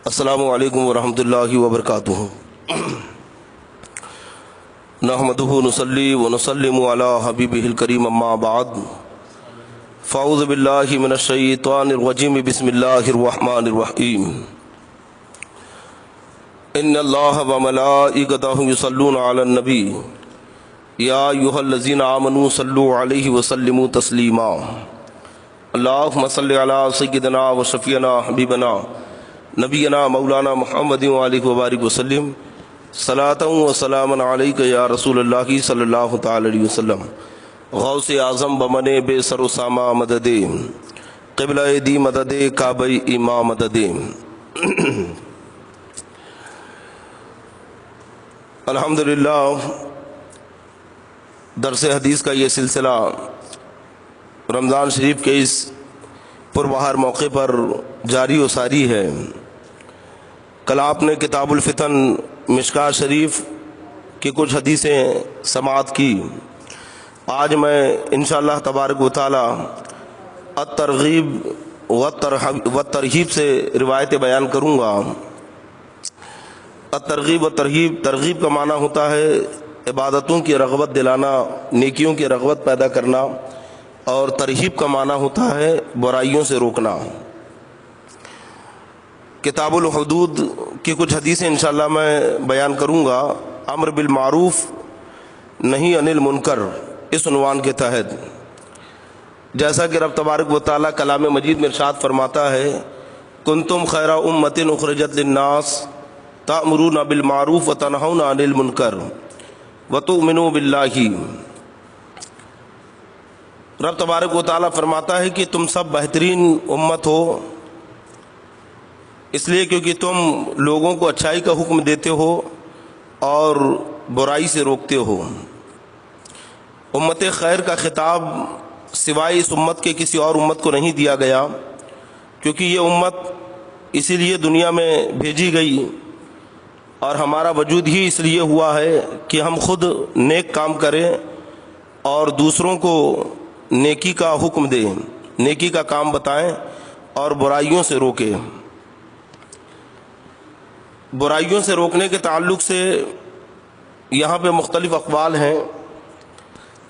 السلام علیکم ورحمۃ اللہ وبرکاتہ۔ نحمدہ نصلی ونسلم علی حبیبہ الکریم اما بعد، فاعوذ باللہ من الشیطان الرجیم، بسم اللہ الرحمن الرحیم۔ ان اللہ وملائکتہ یصلون علی النبی یا ایھا الذین آمنوا صلوا علیہ وسلموا تسلیما۔ اللہم صل علی سیدنا و شفیعنا حبیبنا نبینا مولانا محمد وآلہ وبارک وسلم، صلاۃ و سلام علیک یا رسول اللہ صلی اللہ تعالی علیہ وسلم۔ غوث اعظم بمن بے سر و ساما مدد، قبلہ دی مدد، کعبہ امام مدد۔ الحمدللہ درس حدیث کا یہ سلسلہ رمضان شریف کے اس پربہار موقع پر جاری و ساری ہے۔ کل آپ نے کتاب الفتن مشکوٰۃ شریف کی کچھ حدیثیں سماعت کی۔ آج میں انشاءاللہ تبارک و تعالی الترغیب والترہیب سے روایتیں بیان کروں گا۔ الترغیب والترہیب، ترغیب کا معنی ہوتا ہے عبادتوں کی رغبت دلانا، نیکیوں کی رغبت پیدا کرنا، اور ترہیب کا معنی ہوتا ہے برائیوں سے روکنا۔ کتاب الحدود کی کچھ حدیثیں انشاءاللہ میں بیان کروں گا، امر بالمعروف نہی عن المنکر، اس عنوان کے تحت۔ جیسا کہ رب تبارک و تعالیٰ کلام مجید میں ارشاد فرماتا ہے، کنتم خیر امۃ اخرجت للناس تأمرون بالمعروف وتنہون عن المنکر وتؤمنون باللہ۔ رب تبارک و تعالیٰ فرماتا ہے کہ تم سب بہترین امت ہو، اس لیے کیونکہ تم لوگوں کو اچھائی کا حکم دیتے ہو اور برائی سے روکتے ہو۔ امت خیر کا خطاب سوائے اس امت کے کسی اور امت کو نہیں دیا گیا، کیونکہ یہ امت اسی لیے دنیا میں بھیجی گئی اور ہمارا وجود ہی اس لیے ہوا ہے کہ ہم خود نیک کام کریں اور دوسروں کو نیکی کا حکم دیں، نیکی کا کام بتائیں اور برائیوں سے روکیں۔ برائیوں سے روکنے کے تعلق سے یہاں پہ مختلف اقوال ہیں،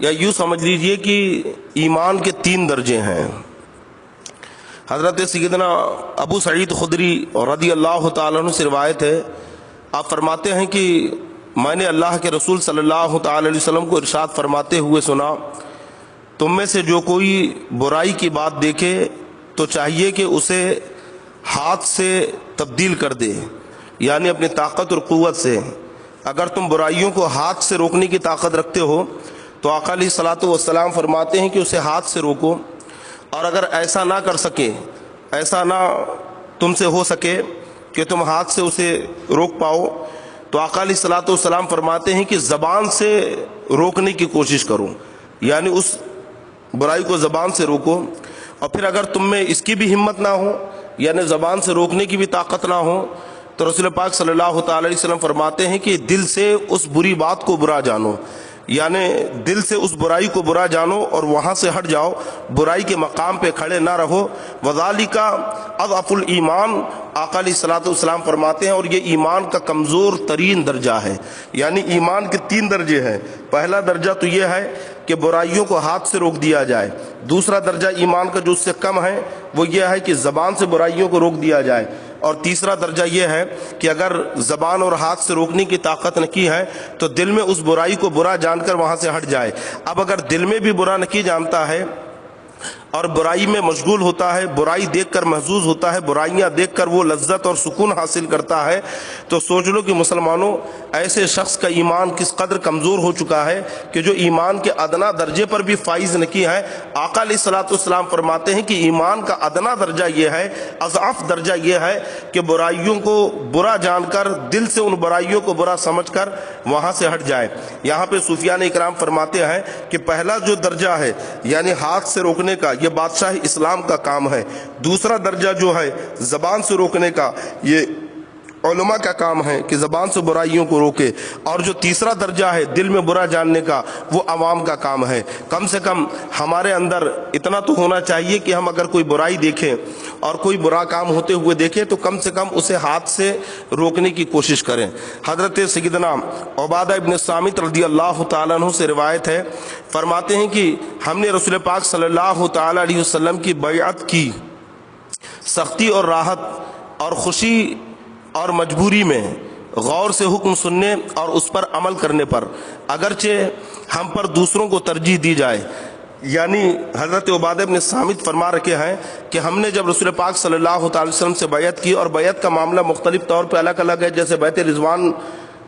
یا یوں سمجھ لیجئے کہ ایمان کے 3 درجے ہیں۔ حضرت سیدنا ابو سعید خدری رضی اللہ تعالیٰ عنہ سے روایت ہے، آپ فرماتے ہیں کہ میں نے اللہ کے رسول صلی اللہ تعالی علیہ وسلم کو ارشاد فرماتے ہوئے سنا، تم میں سے جو کوئی برائی کی بات دیکھے تو چاہیے کہ اسے ہاتھ سے تبدیل کر دے، یعنی اپنی طاقت اور قوت سے۔ اگر تم برائیوں کو ہاتھ سے روکنے کی طاقت رکھتے ہو تو آقا علیہ الصلوۃ والسلام فرماتے ہیں کہ اسے ہاتھ سے روکو، اور اگر ایسا نہ کر سکے، ایسا نہ تم سے ہو سکے کہ تم ہاتھ سے اسے روک پاؤ، تو آقا علیہ الصلوۃ والسلام فرماتے ہیں کہ زبان سے روکنے کی کوشش کرو، یعنی اس برائی کو زبان سے روکو۔ اور پھر اگر تم میں اس کی بھی ہمت نہ ہو، یعنی زبان سے روکنے کی بھی طاقت نہ ہو، تو رسول پاک صلی اللہ تعالی علیہ وسلم فرماتے ہیں کہ دل سے اس بری بات کو برا جانو، یعنی دل سے اس برائی کو برا جانو اور وہاں سے ہٹ جاؤ، برائی کے مقام پہ کھڑے نہ رہو۔ وذالک اضعف الایمان، آقا علیہ الصلوۃ والسلام فرماتے ہیں، اور یہ ایمان کا کمزور ترین درجہ ہے۔ یعنی ایمان کے 3 درجے ہیں۔ پہلا درجہ تو یہ ہے کہ برائیوں کو ہاتھ سے روک دیا جائے۔ دوسرا درجہ ایمان کا جو اس سے کم ہے وہ یہ ہے کہ زبان سے برائیوں کو روک دیا جائے۔ اور تیسرا درجہ یہ ہے کہ اگر زبان اور ہاتھ سے روکنے کی طاقت نہ کی ہے تو دل میں اس برائی کو برا جان کر وہاں سے ہٹ جائے۔ اب اگر دل میں بھی برا نہیں جانتا ہے اور برائی میں مشغول ہوتا ہے، برائی دیکھ کر محظوظ ہوتا ہے، برائیاں دیکھ کر وہ لذت اور سکون حاصل کرتا ہے، تو سوچ لو کہ مسلمانوں ایسے شخص کا ایمان کس قدر کمزور ہو چکا ہے کہ جو ایمان کے ادنا درجے پر بھی فائز نہیں ہے۔ آقا علیہ الصلوۃ والسلام فرماتے ہیں کہ ایمان کا ادنا درجہ یہ ہے، اضعف درجہ یہ ہے کہ برائیوں کو برا جان کر، دل سے ان برائیوں کو برا سمجھ کر وہاں سے ہٹ جائے۔ یہاں پہ صوفیان اکرام فرماتے ہیں کہ پہلا جو درجہ ہے یعنی ہاتھ سے روکنے کا، یہ بادشاہ اسلام کا کام ہے۔ دوسرا درجہ جو ہے زبان سے روکنے کا، یہ علماء کا کام ہے کہ زبان سے برائیوں کو روکے، اور جو تیسرا درجہ ہے دل میں برا جاننے کا، وہ عوام کا کام ہے۔ کم سے کم ہمارے اندر اتنا تو ہونا چاہیے کہ ہم اگر کوئی برائی دیکھیں اور کوئی برا کام ہوتے ہوئے دیکھیں تو کم سے کم اسے ہاتھ سے روکنے کی کوشش کریں۔ حضرت سیدنا عبادہ ابن صامت رضی اللہ تعالیٰ عنہ سے روایت ہے، فرماتے ہیں کہ ہم نے رسول پاک صلی اللہ تعالیٰ علیہ وسلم کی بیعت کی سختی اور راحت اور خوشی اور مجبوری میں، غور سے حکم سننے اور اس پر عمل کرنے پر، اگرچہ ہم پر دوسروں کو ترجیح دی جائے۔ یعنی حضرت عبادہ بن صامت فرما رکھے ہیں کہ ہم نے جب رسول پاک صلی اللہ تعالی وسلم سے بیعت کی، اور بیعت کا معاملہ مختلف طور پہ الگ الگ ہے، جیسے بیعت رضوان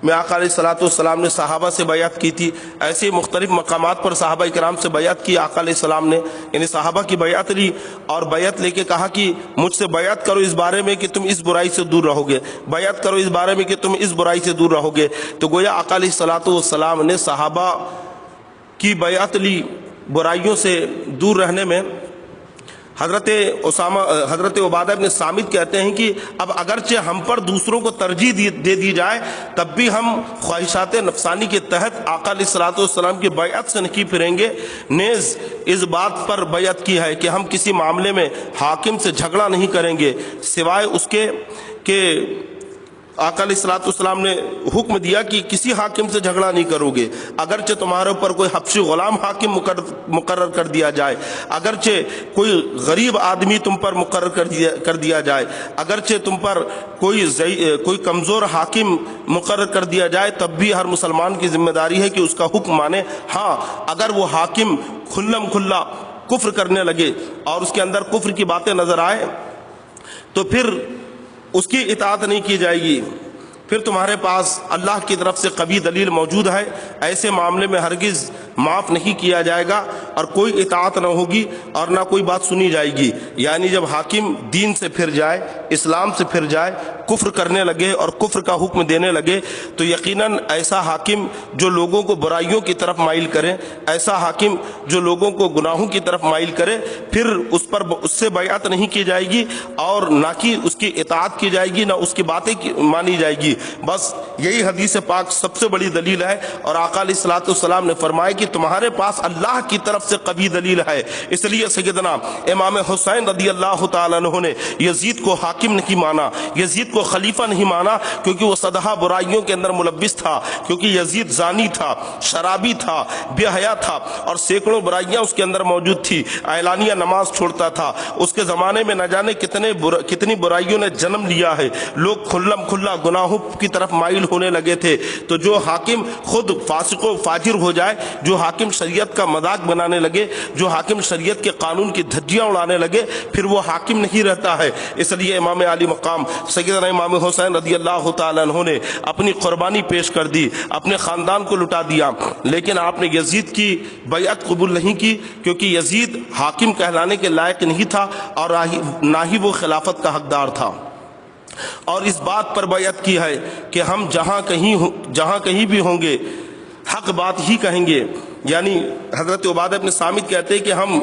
میں آقا علیہ الصلوۃ والسلام نے صحابہ سے بیعت کی تھی، ایسے مختلف مقامات پر صحابہ کرام سے بیعت کی آقا علیہ السلام نے، یعنی صحابہ کی بیعت لی اور بیعت لے کے کہا کہ مجھ سے بیعت کرو اس بارے میں کہ تم اس برائی سے دور رہو گے، بیعت کرو اس بارے میں کہ تم اس برائی سے دور رہو گے۔ تو گویا آقا علیہ الصلوۃ والسلام نے صحابہ کی بیعت لی برائیوں سے دور رہنے میں۔ حضرت عبادہ بن صامت کہتے ہیں کہ اب اگرچہ ہم پر دوسروں کو ترجیح دے دی جائے، تب بھی ہم خواہشات نفسانی کے تحت آقا علیہ الصلوۃ والسلام کی بیعت سے نہیں پھریں گے۔ نیز اس بات پر بیعت کی ہے کہ ہم کسی معاملے میں حاکم سے جھگڑا نہیں کریں گے سوائے اس کے کہ آقا علیہ الصلوۃ والسلام نے حکم دیا کہ کسی حاکم سے جھگڑا نہیں کرو گے، اگرچہ تمہارے اوپر کوئی حبشی غلام حاکم مقرر کر دیا جائے، اگرچہ کوئی غریب آدمی تم پر مقرر کر دیا جائے، اگرچہ تم پر کوئی کمزور حاکم مقرر کر دیا جائے، تب بھی ہر مسلمان کی ذمہ داری ہے کہ اس کا حکم مانے۔ ہاں، اگر وہ حاکم کھلم کھلا کفر کرنے لگے اور اس کے اندر کفر کی باتیں نظر آئے تو پھر اس کی اطاعت نہیں کی جائے گی، پھر تمہارے پاس اللہ کی طرف سے قوی دلیل موجود ہے، ایسے معاملے میں ہرگز معاف نہیں کیا جائے گا اور کوئی اطاعت نہ ہوگی اور نہ کوئی بات سنی جائے گی۔ یعنی جب حاکم دین سے پھر جائے، اسلام سے پھر جائے، کفر کرنے لگے اور کفر کا حکم دینے لگے، تو یقیناً ایسا حاکم جو لوگوں کو برائیوں کی طرف مائل کرے، ایسا حاکم جو لوگوں کو گناہوں کی طرف مائل کرے، پھر اس سے بیعت نہیں کی جائے گی اور نہ کہ اس کی اطاعت کی جائے گی، نہ اس کی باتیں مانی جائے گی۔ بس یہی حدیث پاک سب سے بڑی دلیل ہے، اور آقا علیہ الصلوۃ والسلام نے فرمایا کہ تمہارے پاس اللہ کی طرف سے قوی دلیل ہے۔ اس لیے سیدنا امام حسین رضی اللہ تعالیٰ عنہ نے یزید کو حاکم نہیں مانا، یزید کو خلیفہ نہیں مانا، کیونکہ وہ سدھا برائیوں کے اندر ملبس تھا، کیونکہ یزید زانی تھا، شرابی تھا، بے حیا تھا، اور سینکڑوں برائیاں اس کے اندر موجود تھی، اعلانیہ نماز چھوڑتا تھا۔ اس کے زمانے میں نہ جانے کتنی برائیوں نے جنم لیا ہے، لوگ کھلم کھلا گناہوں کی طرف مائل ہونے لگے تھے۔ تو جو حاکم خود فاسق و فاجر ہو جائے، جو حاکم شریعت کا مذاق بنانے لگے، جو حاکم شریعت کے قانون کی دھجیاں اڑانے لگے، پھر وہ حاکم نہیں رہتا ہے۔ اس لیے امام علی مقام سیدنا امام حسین رضی اللہ تعالیٰ عنہ نے اپنی قربانی پیش کر دی، اپنے خاندان کو لٹا دیا، لیکن آپ نے یزید کی بیعت قبول نہیں کی، کیونکہ یزید حاکم کہلانے کے لائق نہیں تھا اور نہ ہی وہ خلافت کا حقدار تھا۔ اور اس بات پر بیعت کی ہے کہ ہم جہاں کہیں بھی ہوں گے حق بات ہی کہیں گے۔ یعنی حضرت عبادہ بن صامت کہتے ہیں کہ ہم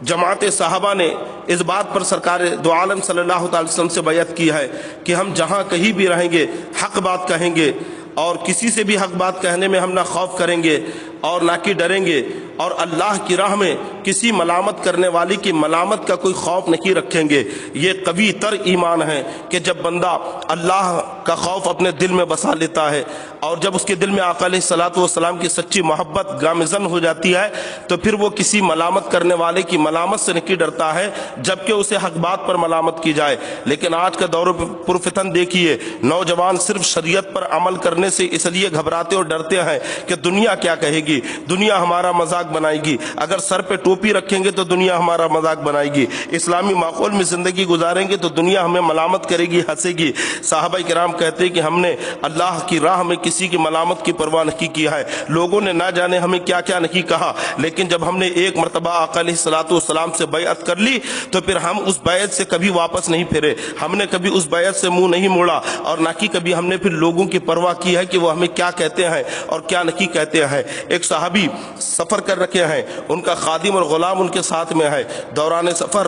جماعت صحابہ نے اس بات پر سرکار دو عالم صلی اللہ تعالی وسلم سے بیعت کی ہے کہ ہم جہاں کہیں بھی رہیں گے حق بات کہیں گے، اور کسی سے بھی حق بات کہنے میں ہم نہ خوف کریں گے اور نہ کہ ڈریں گے، اور اللہ کی راہ میں کسی ملامت کرنے والی کی ملامت کا کوئی خوف نہیں رکھیں گے۔ یہ قوی تر ایمان ہے کہ جب بندہ اللہ کا خوف اپنے دل میں بسا لیتا ہے اور جب اس کے دل میں آقا علیہ الصلوۃ والسلام کی سچی محبت گامزن ہو جاتی ہے، تو پھر وہ کسی ملامت کرنے والے کی ملامت سے نہیں ڈرتا ہے، جبکہ اسے حق بات پر ملامت کی جائے۔ لیکن آج کا دور پرفتن دیکھیے، نوجوان صرف شریعت پر عمل کرنے سے اس لیے گھبراتے اور ڈرتے ہیں کہ دنیا کیا کہے گی، دنیا ہمارا مذاق بنائے گی، اگر سر پہ ٹوپی رکھیں گے تو دنیا ہمارا مذاق بنائے گی، اسلامی ماحول میں زندگی گزاریں گے تو دنیا ہمیں ملامت کرے گی، ہنسے گی۔ صحابہ کرام کہتے ہیں کہ ہم نے اللہ کی راہ میں کسی کی ملامت کی پرواہ نہیں کی ہے، لوگوں نے نہ جانے ہمیں کیا کیا نہیں کہا، لیکن جب ہم نے ایک مرتبہ آقا علیہ الصلوۃ والسلام سے بیعت کر لی تو پھر ہم اس بیعت سے کبھی واپس نہیں پھرے، ہم نے کبھی اس بیعت سے منہ نہیں موڑا، اور نہ کہ کبھی ہم نے پھر لوگوں کی پرواہ کی ہے کہ وہ ہمیں کیا کہتے ہیں اور کیا نہیں کہتے ہیں۔ ایک صحابی سفر کر رکھے ہیں، ان کا خادم اور غلام ان کے ساتھ میں ہے، دوران سفر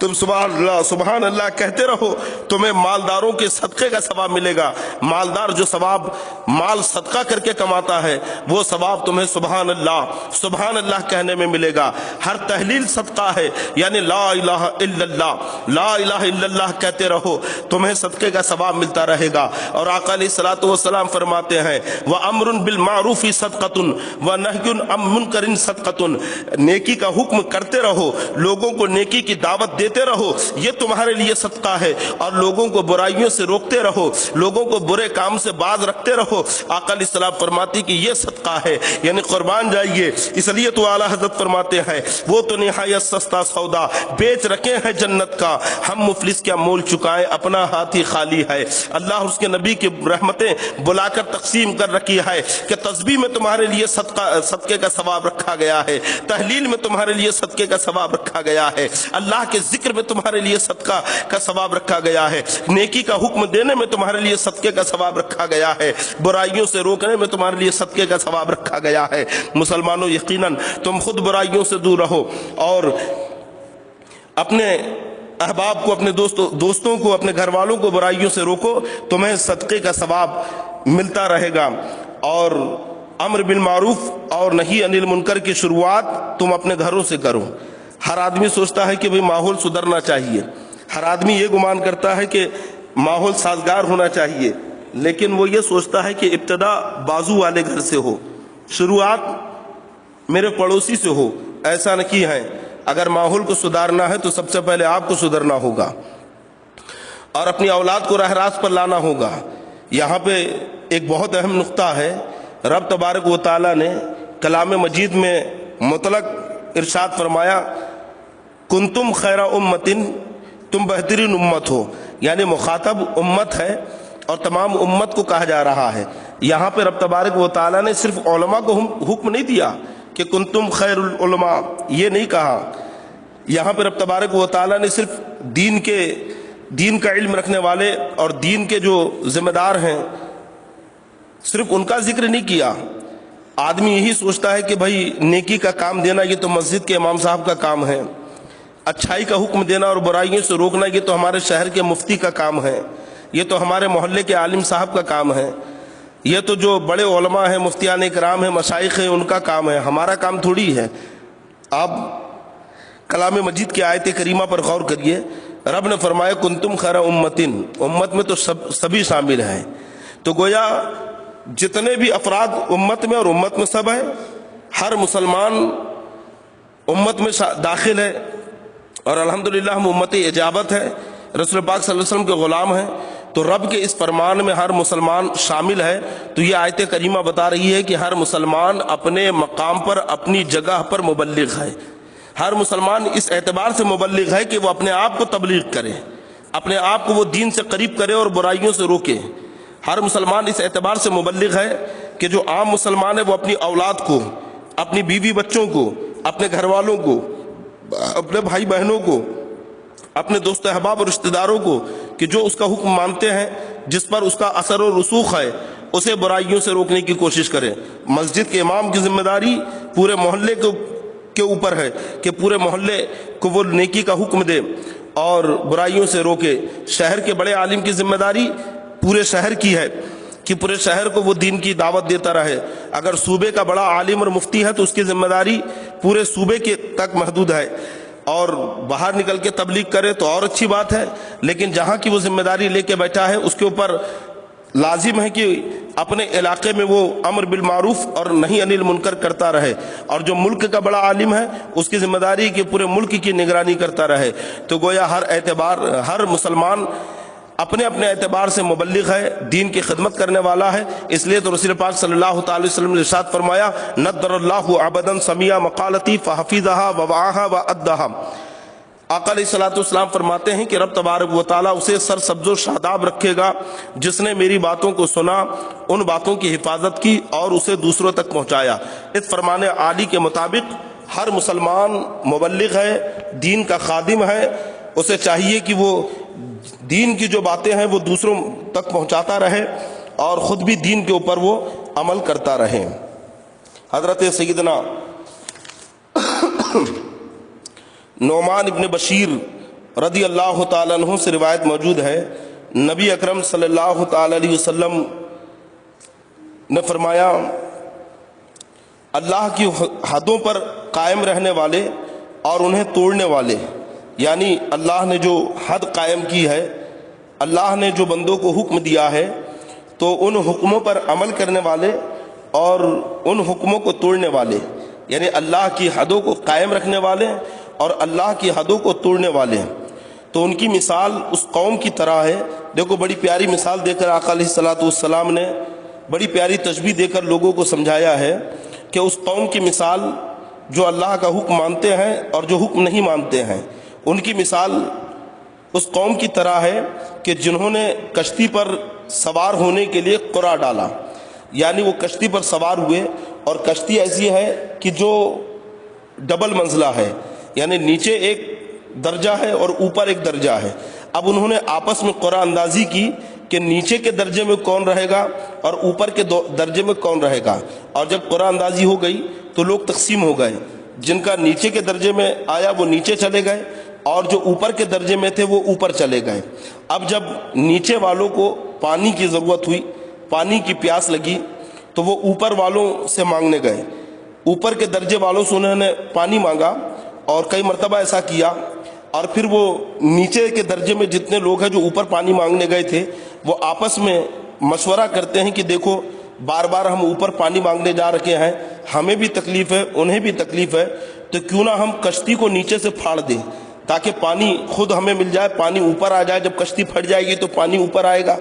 تم سبحان اللہ کہتے رہو، تمہیں مالداروں کے صدقے کا ثواب ملے گا۔ مالدار جو ثواب مال صدقہ کر کے کماتا ہے وہ ثواب تمہیں سبحان اللہ کہنے میں ملے گا۔ ہر تحلیل صدقہ ہے، یعنی لا الہ الا اللہ، لا الہ الا اللہ کہتے رہو، تمہیں صدقے کا ثواب ملتا رہے گا۔ اور آقا علیہ الصلوۃ والسلام فرماتے ہیں وَأَمْرٌ بِالْمَعْرُوفِ صَدْقَةٌ وَنَهْيٌ عَنْ مُنْكَرٍ صَدْقَةٌ، نیکی کا حکم کرتے رہو، لوگوں کو نیکی کی دعوت دیتے رہو، یہ تمہارے لیے صدقہ ہے، اور لوگوں کو برائیوں سے روکتے رہو، لوگوں کو برے کام سے باز رکھتے رہو۔ آقا علیہ السلام فرماتی کہ یہ صدقہ ہے، یعنی قربان جائیے۔ اس لیے تو اعلیٰ حضرت فرماتے ہیں وہ تو نہایت سستا سودا بیچ رکھے ہیں جنت کا، ہم مفلس کیا مول چکائیں، اپنا ہاتھ ہی خالی ہے۔ اللہ اور اس کے نبی کی رحمتیں بلا کر تقسیم کر رکھی ہے کہ تسبیح میں تمہارے لیے صدقے کا ثواب رکھا گیا ہے، تحلیل میں تمہارے لیے صدقے کا ثواب رکھا گیا ہے، اللہ کے ذکر میں تمہارے لیے صدقہ کا ثواب رکھا گیا ہے، نیکی کا حکم دینے میں تمہارے لیے صدقے کا ثواب رکھا گیا ہے، برائیوں سے روکنے میں تمہارے لیے صدقے کا ثواب رکھا گیا ہے۔ مسلمانوں یقیناً تم خود برائیوں سے دور رہو اور اپنے احباب کو، اپنے دوستوں کو، اپنے گھر والوں کو برائیوں سے روکو، تمہیں صدقے کا ثواب ملتا رہے گا۔ اور امر بالمعروف اور نہی عن المنکر کی شروعات تم اپنے گھروں سے کرو۔ ہر آدمی سوچتا ہے کہ ماحول سدھرنا چاہیے، ہر آدمی یہ گمان کرتا ہے کہ ماحول سازگار ہونا چاہیے، لیکن وہ یہ سوچتا ہے کہ ابتدا بازو والے گھر سے ہو، شروعات میرے پڑوسی سے ہو۔ ایسا نہیں ہے، اگر ماحول کو سدھارنا ہے تو سب سے پہلے آپ کو سدھرنا ہوگا اور اپنی اولاد کو راہ راست پر لانا ہوگا۔ یہاں پہ ایک بہت اہم نقطہ ہے، رب تبارک و تعالیٰ نے کلام مجید میں مطلق ارشاد فرمایا کنتم خیر امتن، تم بہترین امت ہو، یعنی مخاطب امت ہے اور تمام امت کو کہا جا رہا ہے۔ یہاں پہ رب تبارک و تعالیٰ نے صرف علماء کو حکم نہیں دیا کہ کنتم خیر العلماء، یہ نہیں کہا۔ یہاں پہ رب تبارک و تعالیٰ نے صرف دین کا علم رکھنے والے اور دین کے جو ذمہ دار ہیں صرف ان کا ذکر نہیں کیا۔ آدمی یہی سوچتا ہے کہ بھائی نیکی کا کام دینا یہ تو مسجد کے امام صاحب کا کام ہے، اچھائی کا حکم دینا اور برائیوں سے روکنا یہ تو ہمارے شہر کے مفتی کا کام ہے، یہ تو ہمارے محلے کے عالم صاحب کا کام ہے، یہ تو جو بڑے علماء ہیں، مفتیان اکرام ہیں، مشائخ ہیں، ان کا کام ہے، ہمارا کام تھوڑی ہے۔ آپ کلام مجید کی آیت کریمہ پر غور کریے، رب نے فرمایا کنتم خیر امتن، امت میں تو سبھی شامل ہیں، تو گویا جتنے بھی افراد امت میں اور امت میں سب ہیں، ہر مسلمان امت میں داخل ہے، اور الحمدللہ ہم امت اجابت ہے، رسول پاک صلی اللہ علیہ وسلم کے غلام ہیں، تو رب کے اس فرمان میں ہر مسلمان شامل ہے۔ تو یہ آیت کریمہ بتا رہی ہے کہ ہر مسلمان اپنے مقام پر، اپنی جگہ پر مبلغ ہے۔ ہر مسلمان اس اعتبار سے مبلغ ہے کہ وہ اپنے آپ کو تبلیغ کرے، اپنے آپ کو وہ دین سے قریب کرے اور برائیوں سے روکے۔ ہر مسلمان اس اعتبار سے مبلغ ہے کہ جو عام مسلمان ہے وہ اپنی اولاد کو، اپنی بیوی بچوں کو، اپنے گھر والوں کو، اپنے بھائی بہنوں کو، اپنے دوست احباب اور رشتہ داروں کو، کہ جو اس کا حکم مانتے ہیں، جس پر اس کا اثر و رسوخ ہے، اسے برائیوں سے روکنے کی کوشش کریں۔ مسجد کے امام کی ذمہ داری پورے محلے کے اوپر ہے کہ پورے محلے کو وہ نیکی کا حکم دے اور برائیوں سے روکے۔ شہر کے بڑے عالم کی ذمہ داری پورے شہر کی ہے کہ پورے شہر کو وہ دین کی دعوت دیتا رہے۔ اگر صوبے کا بڑا عالم اور مفتی ہے تو اس کی ذمہ داری پورے صوبے کے تک محدود ہے، اور باہر نکل کے تبلیغ کرے تو اور اچھی بات ہے، لیکن جہاں کی وہ ذمہ داری لے کے بیٹھا ہے اس کے اوپر لازم ہے کہ اپنے علاقے میں وہ امر بالمعروف اور نہی عن المنکر کرتا رہے، اور جو ملک کا بڑا عالم ہے اس کی ذمہ داری کہ پورے ملک کی نگرانی کرتا رہے۔ تو گویا ہر مسلمان اپنے اپنے اعتبار سے مبلغ ہے، دین کی خدمت کرنے والا ہے۔ اس لیے تو رسول پاک صلی اللہ تعالی وسلم نے ارشاد فرمایا نضر اللہ عبدا سمع مقالتی فحفظها ووعاها وادها۔ آقا علیہ الصلوۃ والسلام فرماتے ہیں کہ رب تبارک و تعالیٰ اسے سر سبز و شاداب رکھے گا جس نے میری باتوں کو سنا، ان باتوں کی حفاظت کی اور اسے دوسروں تک پہنچایا۔ اس فرمان عالی کے مطابق ہر مسلمان مبلغ ہے، دین کا خادم ہے، اسے چاہیے کہ وہ دین کی جو باتیں ہیں وہ دوسروں تک پہنچاتا رہے اور خود بھی دین کے اوپر وہ عمل کرتا رہے۔ حضرت سیدنا نعمان ابن بشیر رضی اللہ تعالیٰ عنہ سے روایت موجود ہے، نبی اکرم صلی اللہ تعالیٰ علیہ وسلم نے فرمایا، اللہ کی حدوں پر قائم رہنے والے اور انہیں توڑنے والے، یعنی اللہ نے جو حد قائم کی ہے، اللہ نے جو بندوں کو حکم دیا ہے، تو ان حکموں پر عمل کرنے والے اور ان حکموں کو توڑنے والے، یعنی اللہ کی حدوں کو قائم رکھنے والے اور اللہ کی حدوں کو توڑنے والے، تو ان کی مثال اس قوم کی طرح ہے۔ دیکھو بڑی پیاری مثال دے کر آقا علیہ الصلوۃ والسلام نے بڑی پیاری تشبیہ دے کر لوگوں کو سمجھایا ہے کہ اس قوم کی مثال جو اللہ کا حکم مانتے ہیں اور جو حکم نہیں مانتے ہیں، ان کی مثال اس قوم کی طرح ہے کہ جنہوں نے کشتی پر سوار ہونے کے لیے قرعہ ڈالا، یعنی وہ کشتی پر سوار ہوئے، اور کشتی ایسی ہے کہ جو ڈبل منزلہ ہے، یعنی نیچے ایک درجہ ہے اور اوپر ایک درجہ ہے۔ اب انہوں نے آپس میں قرعہ اندازی کی کہ نیچے کے درجے میں کون رہے گا اور اوپر کے درجے میں کون رہے گا، اور جب قرعہ اندازی ہو گئی تو لوگ تقسیم ہو گئے، جن کا نیچے کے درجے میں آیا وہ نیچے چلے گئے اور جو اوپر کے درجے میں تھے وہ اوپر چلے گئے۔ اب جب نیچے والوں کو پانی کی ضرورت ہوئی، پانی کی پیاس لگی، تو وہ اوپر والوں سے مانگنے گئے، اوپر کے درجے والوں سے انہوں نے پانی مانگا، اور کئی مرتبہ ایسا کیا، اور پھر وہ نیچے کے درجے میں جتنے لوگ ہیں جو اوپر پانی مانگنے گئے تھے، وہ آپس میں مشورہ کرتے ہیں کہ دیکھو بار بار ہم اوپر پانی مانگنے جا رکھے ہیں، ہمیں بھی تکلیف ہے انہیں بھی تکلیف ہے، تو کیوں نہ ہم کشتی کو نیچے سے پھاڑ دیں تاکہ پانی خود ہمیں مل جائے، پانی اوپر آ جائے، جب کشتی پھٹ جائے گی تو پانی اوپر آئے گا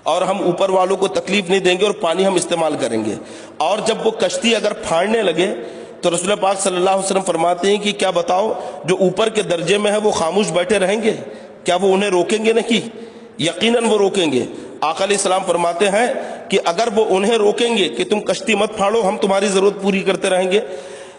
اور ہم اوپر والوں کو تکلیف نہیں دیں گے اور پانی ہم استعمال کریں گے۔ اور جب وہ کشتی اگر پھاڑنے لگے تو رسول پاک صلی اللہ علیہ وسلم فرماتے ہیں کہ کیا بتاؤ جو اوپر کے درجے میں ہے وہ خاموش بیٹھے رہیں گے؟ کیا وہ انہیں روکیں گے نہیں؟ یقیناً وہ روکیں گے۔ آقا علیہ السلام فرماتے ہیں کہ اگر وہ انہیں روکیں گے کہ تم کشتی مت پھاڑو، ہم تمہاری ضرورت پوری کرتے رہیں گے،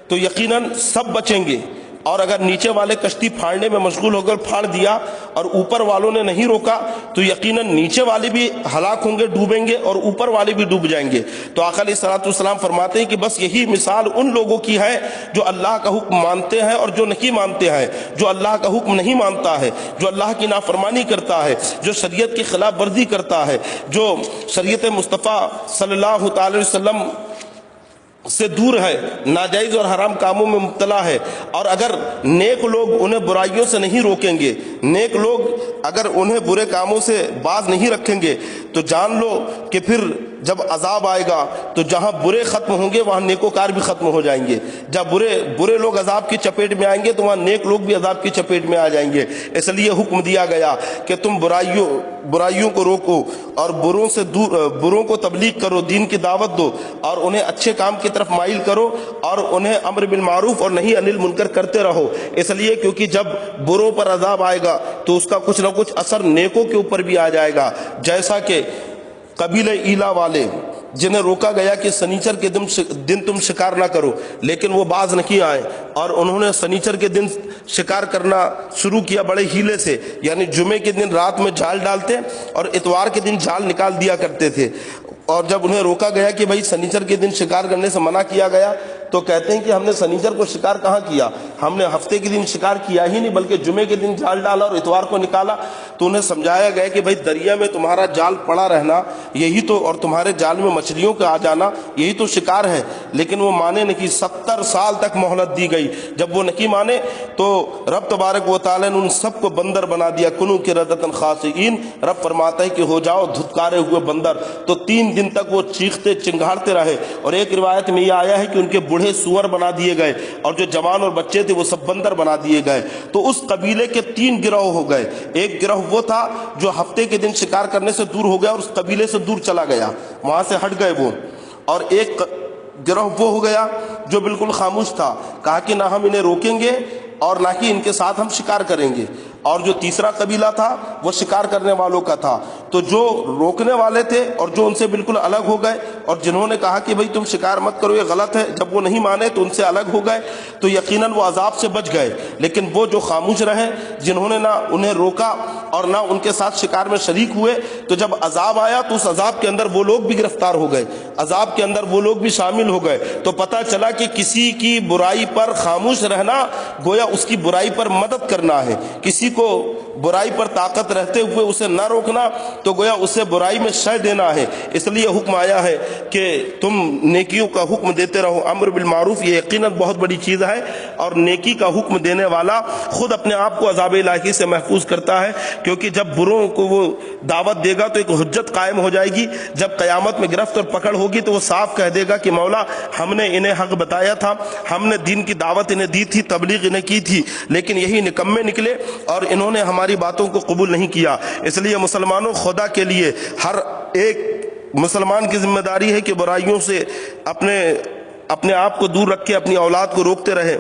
تو یقیناً سب بچیں گے، اور اگر نیچے والے کشتی پھاڑنے میں مشغول ہو کر پھاڑ دیا اور اوپر والوں نے نہیں روکا تو یقیناً نیچے والے بھی ہلاک ہوں گے، ڈوبیں گے، اور اوپر والے بھی ڈوب جائیں گے۔ تو آقا علیہ الصلوۃ والسلام فرماتے ہیں کہ بس یہی مثال ان لوگوں کی ہے جو اللہ کا حکم مانتے ہیں اور جو نہیں مانتے ہیں۔ جو اللہ کا حکم نہیں مانتا ہے، جو اللہ کی نافرمانی کرتا ہے، جو شریعت کی خلاف ورزی کرتا ہے، جو شریعت مصطفیٰ صلی اللہ تعالی وسلم سے دور ہے، ناجائز اور حرام کاموں میں مبتلا ہے، اور اگر نیک لوگ انہیں برائیوں سے نہیں روکیں گے، نیک لوگ اگر انہیں برے کاموں سے باز نہیں رکھیں گے، تو جان لو کہ پھر جب عذاب آئے گا تو جہاں برے ختم ہوں گے وہاں نیکوکار بھی ختم ہو جائیں گے۔ جب برے لوگ عذاب کی چپیٹ میں آئیں گے تو وہاں نیک لوگ بھی عذاب کی چپیٹ میں آ جائیں گے۔ اس لیے حکم دیا گیا کہ تم برائیوں کو روکو اور بروں کو تبلیغ کرو، دین کی دعوت دو، اور انہیں اچھے کام کی طرف مائل کرو، اور انہیں امر بالمعروف اور نہی عن المنکر کرتے رہو۔ اس لیے کیونکہ جب بروں پر عذاب آئے گا تو اس کا کچھ نہ کچھ اثر نیکوں کے اوپر بھی آ جائے گا، جیسا کہ قبیلہ ایلا والے جنہیں روکا گیا کہ سنیچر کے دن تم شکار نہ کرو، لیکن وہ باز نہیں آئے اور انہوں نے سنیچر کے دن شکار کرنا شروع کیا بڑے ہیلے سے، یعنی جمعے کے دن رات میں جال ڈالتے اور اتوار کے دن جال نکال دیا کرتے تھے۔ اور جب انہیں روکا گیا کہ بھائی سنیچر کے دن شکار کرنے سے منع کیا گیا تو کہتے ہیں کہ ہم نے سنیچر کو شکار کہاں کیا، ہم نے ہفتے کے دن شکار کیا ہی نہیں، بلکہ جمعے کے دن جال ڈالا اور اتوار کو نکالا۔ تو انہیں سمجھایا گیا کہ بھائی دریا میں تمہارا جال پڑا رہنا یہی تو، اور تمہارے جال میں مچھلیوں کا آ جانا یہی تو شکار ہے، لیکن وہ مانے نہیں۔ 70 سال تک مہلت دی گئی، جب وہ نہیں مانے تو رب تبارک و تعالی نے ان سب کو بندر بنا دیا، کنو قردۃ خاسئین۔ رب فرماتا ہے کہ ہو جاؤ دھتکارے ہوئے بندر۔ تو 3 دن تک وہ چیختے چنگھاڑتے رہے، اور ایک روایت میں یہ آیا ہے کہ ان کے بوڑھے سور بنا دیے گئے اور جو جوان اور بچے تھے وہ سب بندر بنا دیے گئے۔ تو اس قبیلے کے 3 گروہ ہو گئے، ایک گروہ وہ تھا جو ہفتے کے دن شکار کرنے سے دور ہو گیا اور اس قبیلے سے دور چلا گیا، وہاں سے ہٹ گئے وہ، اور ایک گروہ وہ ہو گیا جو بالکل خاموش تھا، کہا کہ نہ ہم انہیں روکیں گے اور نہ ہی ان کے ساتھ ہم شکار کریں گے۔ اور جو تیسرا قبیلہ تھا وہ شکار کرنے والوں کا تھا. تو جو روکنے والے تھے اور جو ان سے بالکل الگ ہو گئے اور جنہوں نے کہا کہ بھئی تم شکار مت کرو یہ غلط ہے، جب وہ نہیں مانے تو ان سے الگ ہو گئے تو یقیناً وہ عذاب سے بچ گئے. لیکن وہ جو خاموش رہے، جنہوں نے نہ انہیں روکا اور نہ ان کے ساتھ شکار میں شریک ہوئے، تو جب عذاب آیا تو اس عذاب کے اندر وہ لوگ بھی گرفتار ہو گئے، عذاب کے اندر وہ لوگ بھی شامل ہو گئے. تو پتہ چلا کہ کسی کی برائی پر خاموش رہنا گویا اس کی برائی پر مدد کرنا ہے. کسی کو برائی پر طاقت رہتے ہوئے اسے نہ روکنا تو گویا اسے برائی میں شے دینا ہے. اس لیے حکم آیا ہے کہ تم نیکیوں کا حکم دیتے رہو. امر بالمعروف یہ یقیناً بہت بڑی چیز ہے، اور نیکی کا حکم دینے والا خود اپنے آپ کو عذاب الہی سے محفوظ کرتا ہے، کیونکہ جب بروں کو وہ دعوت دے گا تو ایک حجت قائم ہو جائے گی. جب قیامت میں گرفت اور پکڑ ہوگی تو وہ صاف کہہ دے گا کہ مولا ہم نے انہیں حق بتایا تھا، ہم نے دین کی دعوت انہیں دی تھی، تبلیغ انہیں کی تھی، لیکن یہی نکمے نکلے اور انہوں نے ہماری باتوں کو قبول نہیں کیا. اس لیے مسلمانوں، خدا کے لیے ہر ایک مسلمان کی ذمہ داری ہے کہ برائیوں سے اپنے آپ کو دور رکھے، اپنی اولاد کو روکتے رہے.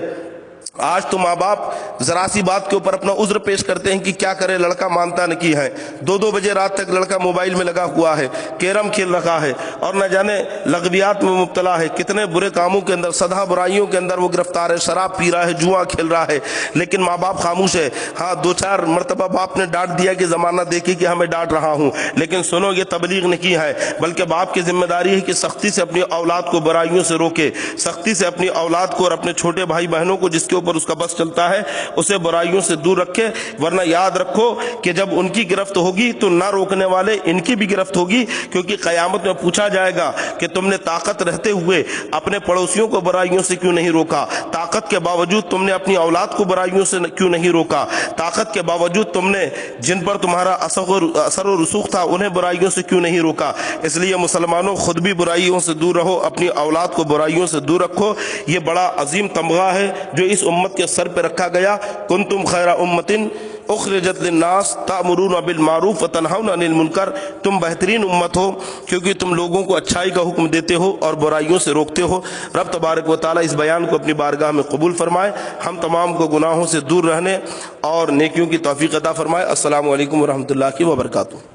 آج تو ماں باپ ذرا سی بات کے اوپر اپنا عذر پیش کرتے ہیں کہ کیا کرے، لڑکا مانتا نہیں ہے. 2 بجے رات تک لڑکا موبائل میں لگا ہوا ہے، کیرم کھیل رہا ہے اور نہ جانے لغویات میں مبتلا ہے، کتنے برے کاموں کے اندر، سدا برائیوں کے اندر وہ گرفتار ہے، شراب پی رہا ہے، جوا کھیل رہا ہے، لیکن ماں باپ خاموش ہے. ہاں 2-4 مرتبہ باپ نے ڈانٹ دیا کہ زمانہ دیکھے کہ ہمیں ڈانٹ رہا ہوں، لیکن سنو یہ تبلیغ نہیں ہے، بلکہ باپ کی ذمہ داری ہے کہ سختی سے اپنی اولاد کو برائیوں سے روکے، سختی سے اپنی اولاد کو اور اپنے چھوٹے بھائی بہنوں کو جس کے اوپر اس کا بس چلتا ہے اسے برائیوں سے دور رکھے. ورنہ یاد رکھو کہ جب ان کی گرفت ہوگی تو نہ روکنے والے ان کی بھی گرفت ہوگی، کیونکہ قیامت میں پوچھا جائے گا کہ تم نے طاقت رہتے ہوئے اپنے پڑوسیوں کو برائیوں سے کیوں نہیں روکا، طاقت کے باوجود تم نے اپنی اولاد کو برائیوں سے کیوں نہیں روکا، طاقت کے باوجود تم نے جن پر تمہارا اثر و رسوخ تھا انہیں برائیوں سے کیوں نہیں روکا. اس لیے مسلمانوں خود بھی برائیوں سے دور رہو، اپنی اولاد کو برائیوں سے دور رکھو. یہ بڑا عظیم تمغہ ہے جو اس امت کے سر پہ رکھا گیا. کنتم خیر امت اخرجت للناس تأمرون بالمعروف وتنہون عن المنکر. تم بہترین امت ہو کیونکہ تم لوگوں کو اچھائی کا حکم دیتے ہو اور برائیوں سے روکتے ہو. رب تبارک و تعالیٰ اس بیان کو اپنی بارگاہ میں قبول فرمائے، ہم تمام کو گناہوں سے دور رہنے اور نیکیوں کی توفیق عطا فرمائے. السلام علیکم ورحمۃ اللہ وبرکاتہ.